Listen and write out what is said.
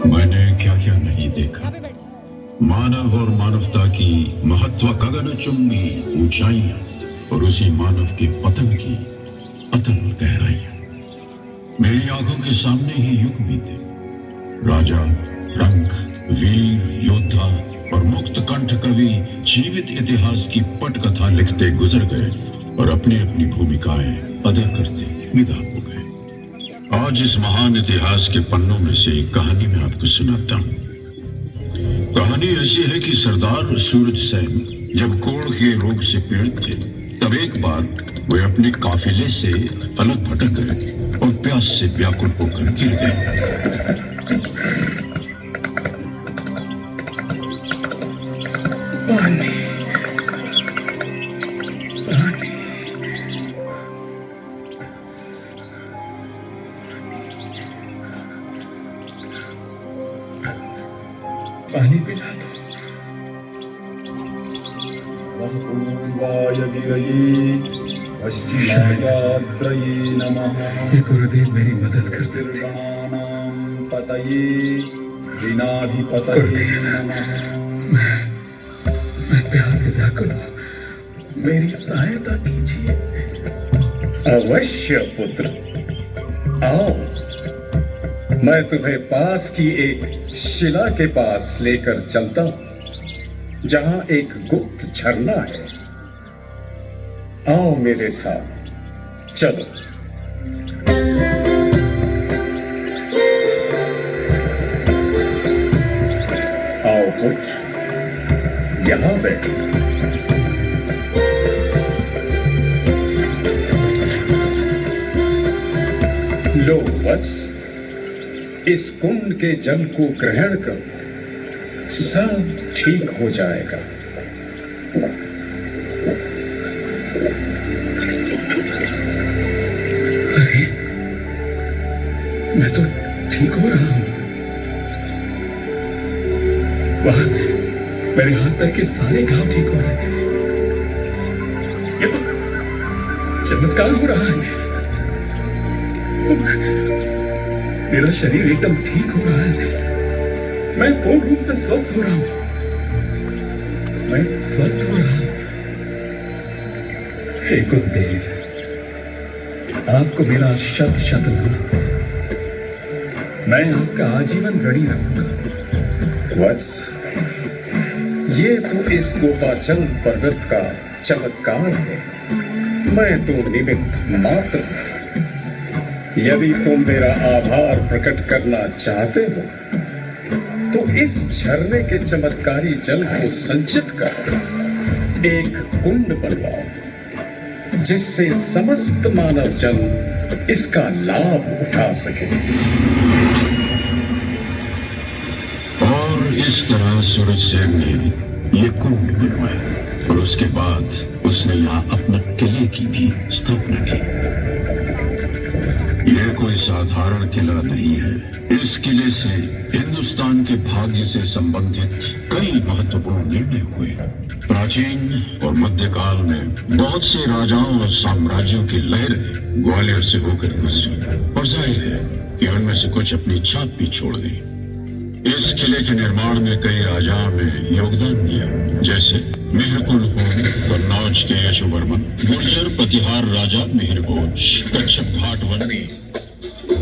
मैंने क्या क्या नहीं देखा। मानव और मानवता की महत्व गगनचुंबी ऊंचाइयां और उसी मानव के पतन की अतल गहराइयां। मेरी आंखों के सामने ही युग बीते। राजा, रंक, वीर, योद्धा और मुक्त कंठ कवि जीवित इतिहास की पटकथा लिखते गुजर गए और अपनी अपनी भूमिकाएं अदा करते विदा हो गए। आज इस महान इतिहास के पन्नों में से एक कहानी मैं आपको सुनाता हूँ। कहानी ऐसी है कि सरदार सूरज सेन जब कोढ़ के रोग से पीड़ित थे, तब एक बार वे अपने काफिले से अलग भटक गए और प्यास से व्याकुल होकर गिर गए। पानी, पानी, पानी पिला दो। पूर्वाय गिरये पश्चिमायात्रये नमः। हे गुरुदेव, मेरी मदद कर सकते। सर्वाणां पतये विनाधिपतये नमः। मैं प्यास से व्याकुल हूँ, मेरी सहायता कीजिए। अवश्य पुत्र, आओ, मैं तुम्हें पास की एक शिला के पास लेकर चलता हूं, जहां एक गुप्त झरना है। आओ मेरे साथ, चलो। आओ पुत्र, यहां बैठो। लो वत्स, इस कुंड के जल को ग्रहण करो, सब ठीक हो जाएगा। अरे, मैं तो ठीक हो रहा हूँ। वाह, मेरे हाथ पैर के सारे घाव ठीक हो रहे हैं। ये तो चमत्कार हो रहा है। मेरा शरीर एकदम ठीक हो रहा है। मैं पूर्ण रूप से स्वस्थ हो रहा हूं। मैं स्वस्थ हो रहा हूं। हे गुरुदेव, आपको मेरा शत शत नमन। मैं आपका आजीवन ऋणी रहूंगा। वत्स, ये तो इस गोपाचल पर्वत का चमत्कार है। मैं तो निमित्त मात्र हूं। यदि तुम मेरा आभार प्रकट करना चाहते हो, तो इस झरने के चमत्कारी जल को संचित कर एक कुंड बनवाओ, जिससे समस्त मानव जन इसका लाभ उठा सके। और इस तरह सूरज सेन ने ये कुंड बनवाया और उसके बाद उसने यहाँ अपने किले की भी स्थापना की। यह कोई साधारण किला नहीं है। इस किले से हिंदुस्तान के भाग्य से संबंधित कई महत्वपूर्ण निर्णय हुए। प्राचीन और मध्यकाल में बहुत से राजाओं और साम्राज्यों की लहरें ग्वालियर से होकर गुजरी और जाहिर है कि उनमें से कुछ अपनी छाप भी छोड़ गई। इस किले के निर्माण में कई राजाओं ने योगदान दिया, जैसे मिहिरकुल कन्नौज के यशोवर्मन, गुर्जर प्रतिहार राजा मिहिरभोज, कच्छप घाट वन्नी